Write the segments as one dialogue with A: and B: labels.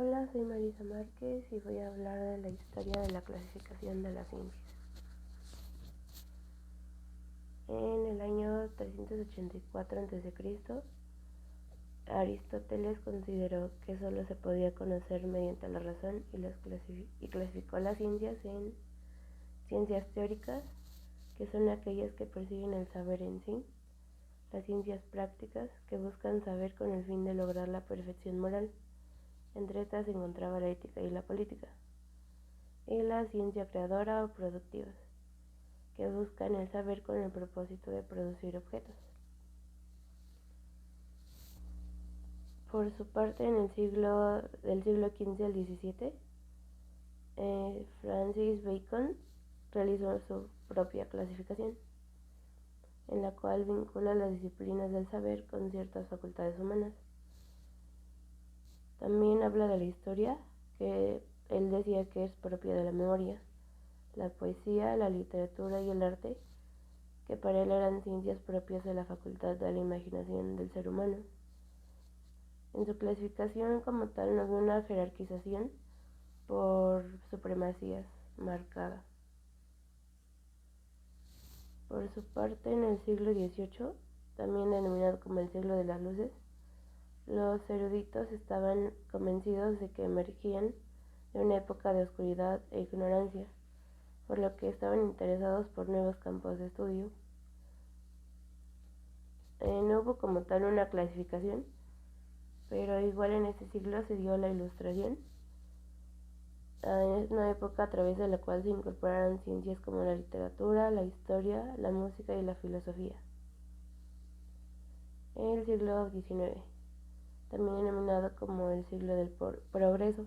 A: Hola, soy Marisa Márquez y voy a hablar de la historia de la clasificación de las ciencias. En el año 384 a.C., Aristóteles consideró que solo se podía conocer mediante la razón y clasificó las ciencias en ciencias teóricas, que son aquellas que persiguen el saber en sí; las ciencias prácticas, que buscan saber con el fin de lograr la perfección moral. Entre estas se encontraba la ética y la política; y la ciencia creadora o productivas, que buscan el saber con el propósito de producir objetos. Por su parte, en el siglo XV al XVII, Francis Bacon realizó su propia clasificación, en la cual vincula las disciplinas del saber con ciertas facultades humanas. También habla de la historia, que él decía que es propia de la memoria, la poesía, la literatura y el arte, que para él eran ciencias propias de la facultad de la imaginación del ser humano. En su clasificación como tal no vio una jerarquización por supremacías marcada. Por su parte, en el siglo XVIII, también denominado como el siglo de las luces, los eruditos estaban convencidos de que emergían de una época de oscuridad e ignorancia, por lo que estaban interesados por nuevos campos de estudio. No hubo como tal una clasificación, pero igual en este siglo se dio la Ilustración, una época a través de la cual se incorporaron ciencias como la literatura, la historia, la música y la filosofía. El siglo XIX, también denominado como el siglo del progreso.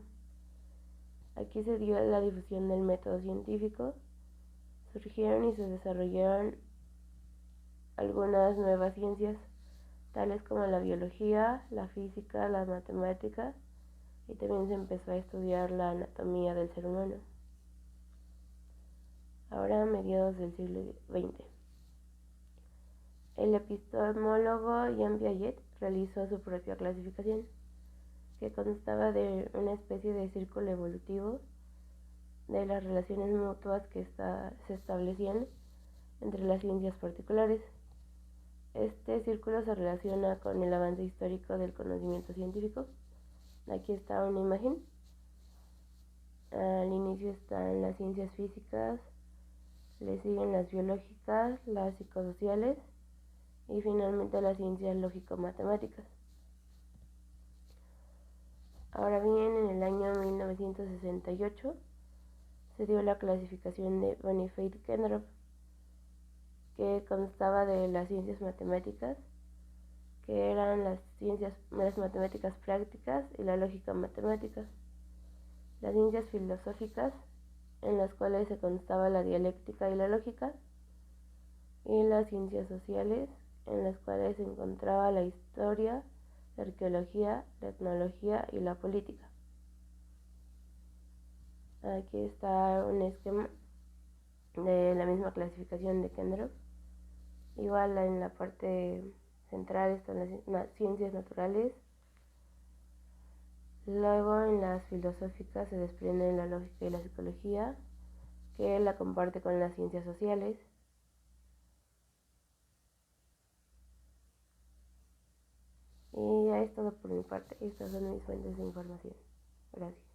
A: Aquí se dio la difusión del método científico, surgieron y se desarrollaron algunas nuevas ciencias, tales como la biología, la física, la matemática, y también se empezó a estudiar la anatomía del ser humano. Ahora, a mediados del siglo XX, el epistemólogo Jean Piaget realizó su propia clasificación, que constaba de una especie de círculo evolutivo de las relaciones mutuas que se establecían entre las ciencias particulares. Este círculo se relaciona con el avance histórico del conocimiento científico. Aquí está una imagen. Al inicio están las ciencias físicas, le siguen las biológicas, las psicosociales y finalmente las ciencias lógico-matemáticas. Ahora bien, en el año 1968 se dio la clasificación de Bonifay-Kendorf, que constaba de las ciencias matemáticas, que eran las matemáticas prácticas y la lógica matemática; las ciencias filosóficas, en las cuales se constaba la dialéctica y la lógica; y las ciencias sociales, en las cuales se encontraba la historia, la arqueología, la etnología y la política. Aquí está un esquema de la misma clasificación de Kendorf. Igual en la parte central están las ciencias naturales. Luego en las filosóficas se desprenden la lógica y la psicología, que la comparte con las ciencias sociales. Y ya es todo por mi parte. Estas son mis fuentes de información. Gracias.